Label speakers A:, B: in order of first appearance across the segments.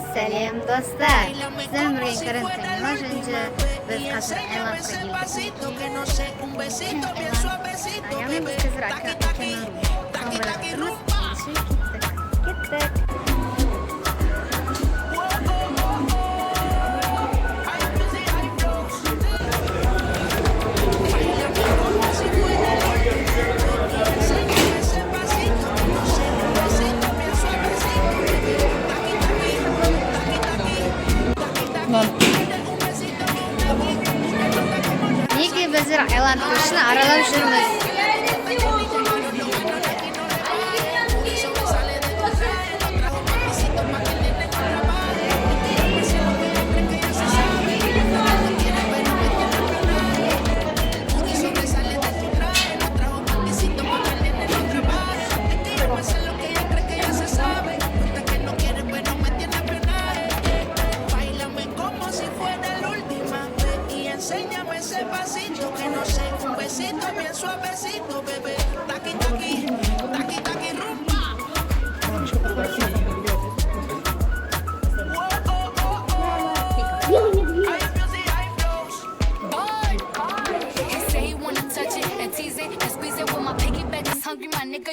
A: Сәлем достар. Сіздермен бірге карантиннен жөнінде біз қазір Айландқа келдік. Яғни біз қазір океанарум салып жатырмыз. Кеттік. Неге біздер Айланд көшін аралап жүрміз?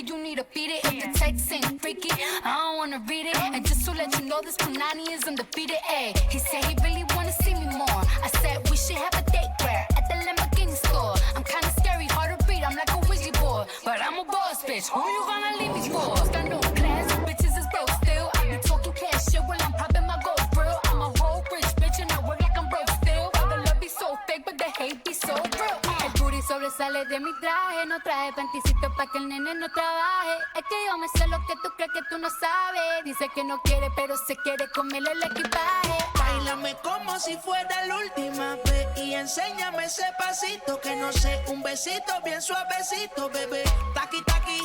B: You need to beat it. If the text ain't freaky, I don't wanna read it. And just to let you know, this Punani is undefeated. Ay, he said he really wanna see me more. I said we should have a date where at the Lamborghini store. I'm kinda scary, hard to read. I'm like a Ouija board, but I'm a boss bitch. Who you gonna leave me for? Got no class, bitches is broke still. I be talking cash shit while I'm popping my gold grill. I'm a whole rich bitch and I work like I'm broke still. All the love be so fake, but the hate be so real. El booty sobresale de mi traje, no traje panticito pa' que el nene no trabaje. Es que yo me sé lo que tú crees que tú no sabes. Dice que no quiere, pero se quiere comerle el equipaje.
C: Báilame como si fuera la última vez y enséñame ese pasito que no sé, un besito bien suavecito, bebé. Taqui, taqui,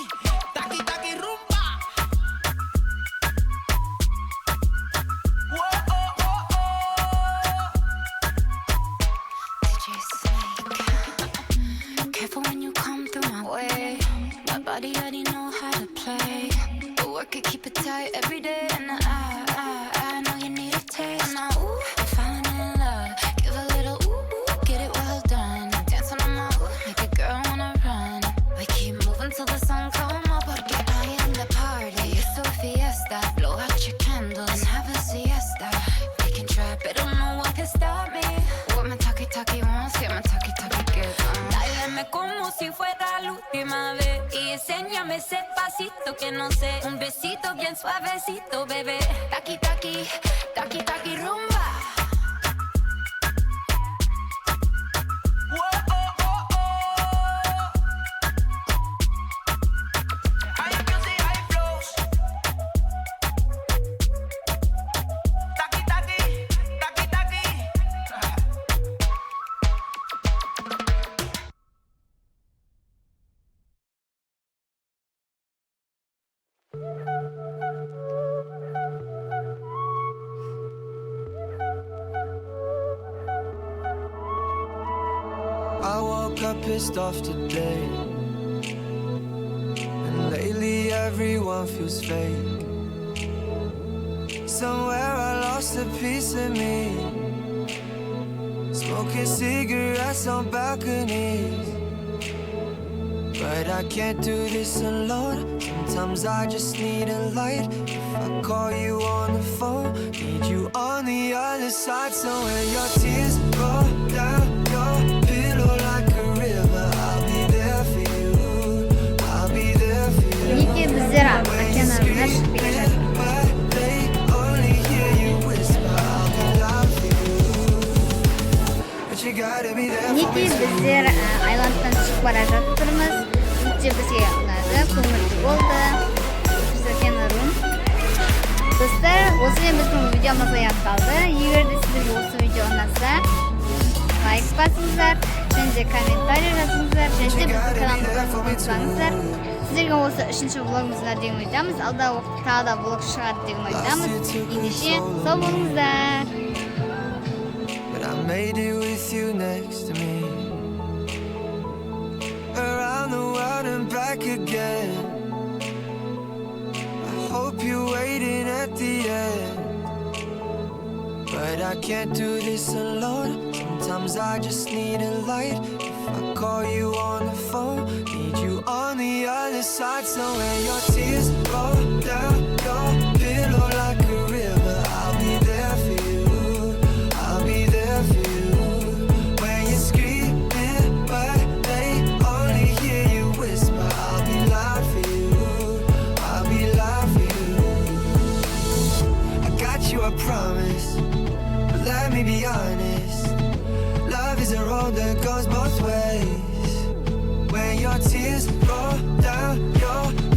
C: taqui, taqui, rumba.
B: Careful when you come through my way. My body already know how to play. But work it, keep it tight every day. And I know you need a taste. And now, ooh, I'm falling in love. Give a little ooh, get it well done. Dance on my ooh, make a girl wanna run. We keep moving till the sun come up. Porque I am the party. It's a fiesta. Blow out your candles and have a siesta. We can try, but no one can stop me. What my talkie wants, get my talkie gives.
D: Dáleme como si fuera la última vez y enséñame ese pasito que no sé, un besito bien suavecito, bebé. Taqui, taqui, taqui, taqui, rumba.
E: I woke up pissed off today, and lately everyone feels fake. Somewhere I lost a piece of me, smoking cigarettes on balconies. But I can't do this alone. Sometimes I just need a light. If I call you on the phone, need you on the other side. So when your tears roll down your pillow like a river, I'll be there for you. I'll be there for you.
A: Неге біздер океанарумға шығып келе жатырмыз?
E: But they only hear you whisper, I'll be down for you. But you gotta be there for me.
A: Неге біздер Айландтан шығып бара жатырмыз? Өте бізге ұнады, көңілді болды. Біз океанарум. Достар, осымен біздің видеомыз аяқталды. Егер де сіздерге осы видео ұнаса, лайк басыңыздар, және де комментарий жазыңыздар, және де біздің каналымызға қосылыңыздар. Сіздерге осы үшінші влогымызға деген ойдамыз. Алдағы уақытта тағы да влог шығады деген ойдамыз. Ендеше сау болыңыздар.
E: But I made it with you next to me, around the world and back again. I can't do this alone. Sometimes I just need a light. If I call you on the phone, need you on the other side. So when your tears roll down your pillow like a river, I'll be there for you. I'll be there for you. When you're screaming but they only hear you whisper, I'll be loud for you. I'll be loud for you. I got you, I promise. But let me be honest, love is a road that goes both ways. When your tears roll down your